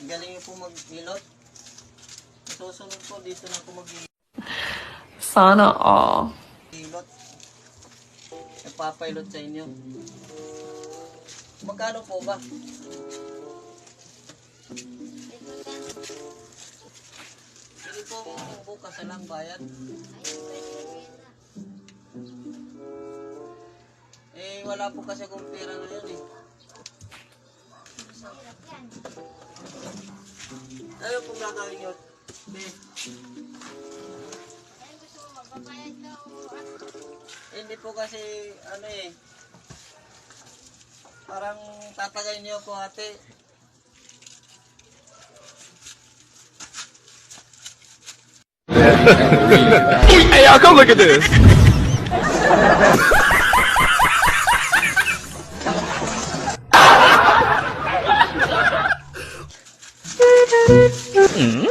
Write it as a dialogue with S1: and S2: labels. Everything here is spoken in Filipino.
S1: Galing niyo po mag-hilot. Susunod po dito na ako mag-hilot.
S2: Sana all.
S1: Nagpapailot sa inyo. Magkano po ba? Hindi po bukas na lang bayad. Eh, wala po kasi akong pera na yun eh. Ano pong gagawin nyo? Hindi po kasi, ano eh, parang tatagay niyo po ate.
S3: Hey, y'all, come look at this.
S1: Hmm?